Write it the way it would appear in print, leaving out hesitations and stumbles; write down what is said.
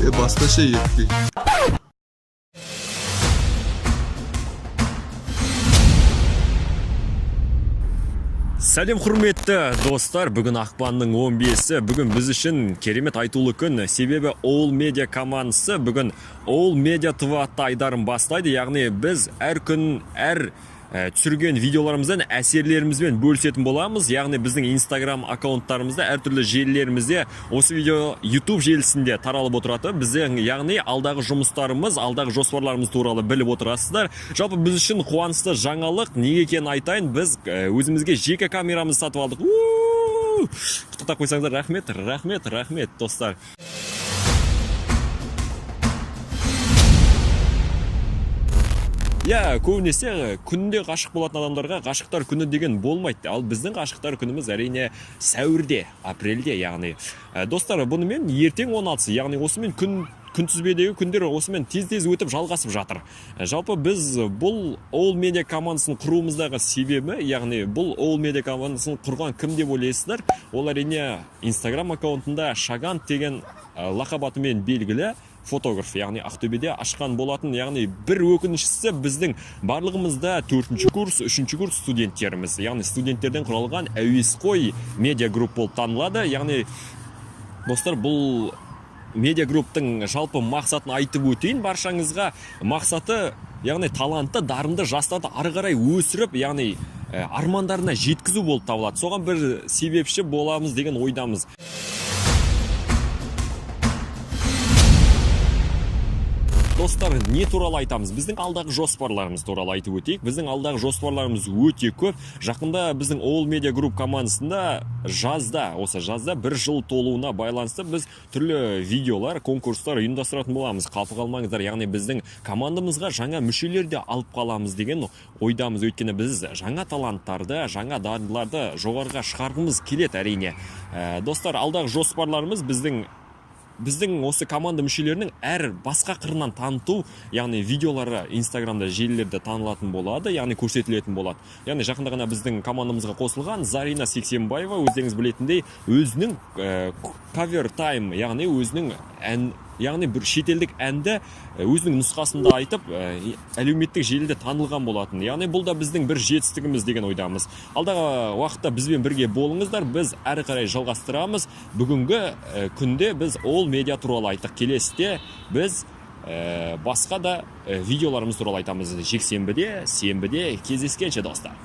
Басқаша етпей. Сәлем құрметті достар, бүгін ақпанның 15-і, бүгін біз үшін керемет айтулы күн, себебі All Media командасы бүгін All Media TV атты айдарын бастайды, яғни біз әр күн, әр түсірген видеоларымыздан әсерлерімізбен бөлісетін боламыз, яғни біздің Instagram аккаунттарымызда, әртүрлі желілерімізде осы видео YouTube желісінде таралып отырады. Біздің, яғни алдағы жұмыстарымыз, алдағы жоспарларымыз туралы біліп отырасыздар. Жалпы біз үшін қуанышты жаңалық, неге екенін айтайын, біз өзімізге жеке камерамызды сатып алдық. Құттықтап қойсаңыздар, рахмет достар. Көбінесе күнде ғашық болатын адамдарға ғашықтар күні деген болмайды. Ал біздің ғашықтар күніміз әрине сәуірде, апрельде, яғни. Достар, бұнымен ертең 16-сы, яғни осымен күнтізбедегі күндер осымен тез өтіп жалғасып жатыр. Жалпы біз бұл All Media командасын құруымыздағы себебі, яғни бұл All Media командасын құрған кім деп ойлайсыздар? Ол әрине Instagram аккаунтында Шаган деген лақап атымен белгілі фотограф, яғни Ақтөбеде ашқан болатын, яғни бір өкініштісі біздің барлығымызда 4-ші курс, 3-ші курс студенттеріміз, яғни студенттерден құралған әуесқой медиагрупп болып танылады. Яғни достар, бұл медиагрупптың жалпы мақсатын айтып өтейін баршаңызға. Мақсаты, яғни талантты, дарынды жастарды ары қарай өсіріп, яғни армандарына жеткізу болып табылады. Соған бір себепші боламыз деген ойдамыз. Достар, не туралы айтамыз? Біздің алдағы жоспарларымыз туралы айтып өтейік. Біздің алдағы жоспарларымыз өте көп. Жақында біздің All Media Group командасында осы жазда бір жыл толуына байланысты біз түрлі видеолар, конкурстар ұйымдастыратын боламыз. Қалпы қалмаңыздар, яғни біздің командамызға жаңа мүшелер де алып қаламыз деген ойдамыз. Өйткені біз жаңа таланттарды, жаңа дарындыларды жоғарыға шығарғымыз келеді әрине. Достар, алдағы жоспарларымыз біздің осы команда мүшелерінің әр басқа қырынан таныту, яғни видеолары Инстаграмда, желілерде танылатын болады, яғни көрсетілетін болады. Яғни жақында ғана біздің командамызға қосылған Зарина Сексенбаева, өздеріңіз білетіндей, өзінің cover time, яғни өзінің яғни бір шетелдік әнді өзінің нұсқасында айтып, әлеуметтік желіде танылған болатын. Яғни бұл да біздің бір жетістігіміз деген ойдамыз. Алдағы уақытта бізбен бірге болыңыздар, біз әрі қарай жалғастырамыз. Бүгінгі күнде біз All Media туралы айттық. Келесіде біз басқа да видеоларымыз туралы айтамыз. Жексенбіде, сенбіде кездескенше достар.